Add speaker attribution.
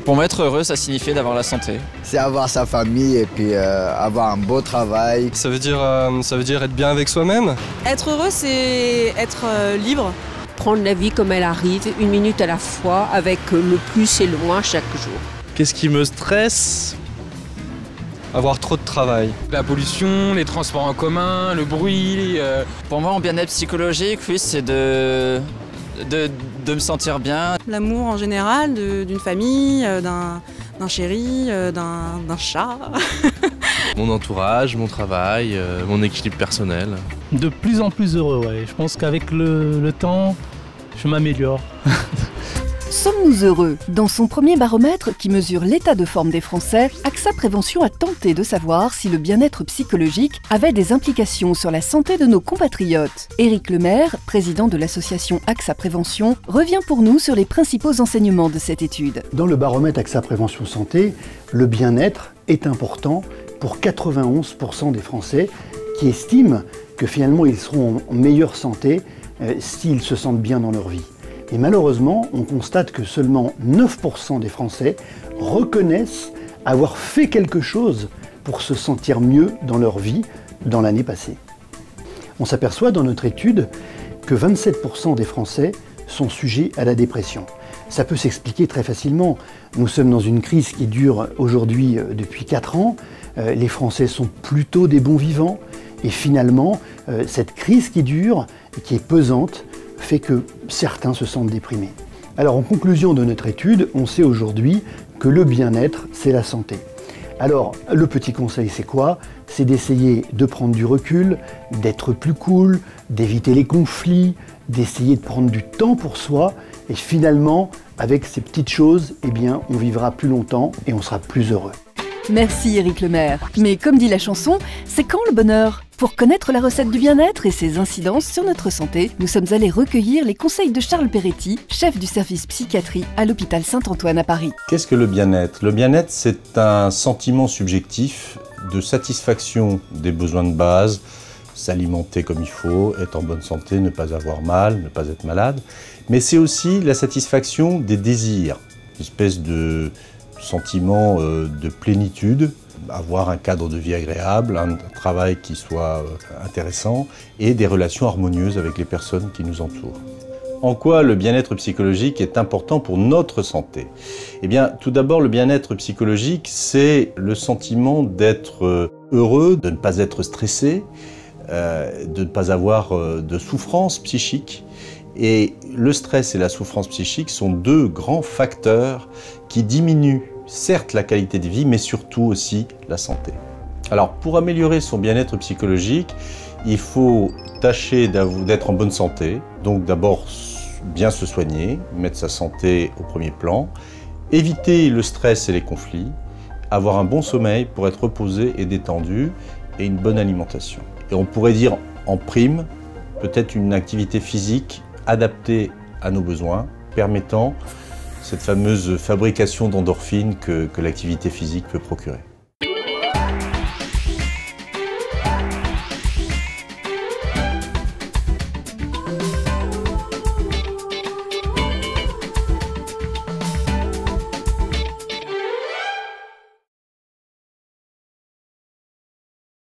Speaker 1: Pour moi, être heureux, ça signifie d'avoir la santé.
Speaker 2: C'est avoir sa famille et puis avoir un beau travail.
Speaker 3: Ça veut dire être bien avec soi-même.
Speaker 4: Être heureux, c'est être libre.
Speaker 5: Prendre la vie comme elle arrive, une minute à la fois, avec le plus et le moins chaque jour.
Speaker 6: Qu'est-ce qui me stresse ?
Speaker 3: Avoir trop de travail.
Speaker 7: La pollution, les transports en commun, le bruit.
Speaker 1: Pour moi, en bien-être psychologique, oui, c'est de me sentir bien.
Speaker 4: L'amour en général, d'une famille, d'un chéri, d'un chat.
Speaker 6: Mon entourage, mon travail, mon équilibre personnel.
Speaker 8: De plus en plus heureux, ouais. Je pense qu'avec le temps, je m'améliore.
Speaker 9: Sommes-nous heureux? Dans son premier baromètre qui mesure l'état de forme des Français, AXA Prévention a tenté de savoir si le bien-être psychologique avait des implications sur la santé de nos compatriotes. Éric Lemaire, président de l'association AXA Prévention, revient pour nous sur les principaux enseignements de cette étude.
Speaker 10: Dans le baromètre AXA Prévention Santé, le bien-être est important pour 91% des Français qui estiment que finalement ils seront en meilleure santé s'ils se sentent bien dans leur vie. Et malheureusement, on constate que seulement 9% des Français reconnaissent avoir fait quelque chose pour se sentir mieux dans leur vie dans l'année passée. On s'aperçoit dans notre étude que 27% des Français sont sujets à la dépression. Ça peut s'expliquer très facilement. Nous sommes dans une crise qui dure aujourd'hui depuis 4 ans. Les Français sont plutôt des bons vivants. Et finalement, cette crise qui dure et qui est pesante fait que certains se sentent déprimés. Alors en conclusion de notre étude, on sait aujourd'hui que le bien-être, c'est la santé. Alors le petit conseil, c'est quoi? C'est d'essayer de prendre du recul, d'être plus cool, d'éviter les conflits, d'essayer de prendre du temps pour soi. Et finalement, avec ces petites choses, eh bien, on vivra plus longtemps et on sera plus heureux.
Speaker 9: Merci Éric Lemaire. Mais comme dit la chanson, c'est quand le bonheur? Pour connaître la recette du bien-être et ses incidences sur notre santé, nous sommes allés recueillir les conseils de Charles Peretti, chef du service psychiatrie à l'hôpital Saint-Antoine à Paris.
Speaker 11: Qu'est-ce que le bien-être? Le bien-être, c'est un sentiment subjectif de satisfaction des besoins de base, s'alimenter comme il faut, être en bonne santé, ne pas avoir mal, ne pas être malade. Mais c'est aussi la satisfaction des désirs, une espèce de sentiment de plénitude, avoir un cadre de vie agréable, un travail qui soit intéressant et des relations harmonieuses avec les personnes qui nous entourent. En quoi le bien-être psychologique est important pour notre santé? Eh bien, tout d'abord, le bien-être psychologique, c'est le sentiment d'être heureux, de ne pas être stressé, de ne pas avoir de souffrance psychique. Et le stress et la souffrance psychique sont deux grands facteurs qui diminuent certes la qualité de vie, mais surtout aussi la santé. Alors pour améliorer son bien-être psychologique, il faut tâcher d'être en bonne santé, donc d'abord bien se soigner, mettre sa santé au premier plan, éviter le stress et les conflits, avoir un bon sommeil pour être reposé et détendu, et une bonne alimentation. Et on pourrait dire en prime, peut-être une activité physique adaptée à nos besoins, permettant cette fameuse fabrication d'endorphines que l'activité physique peut procurer.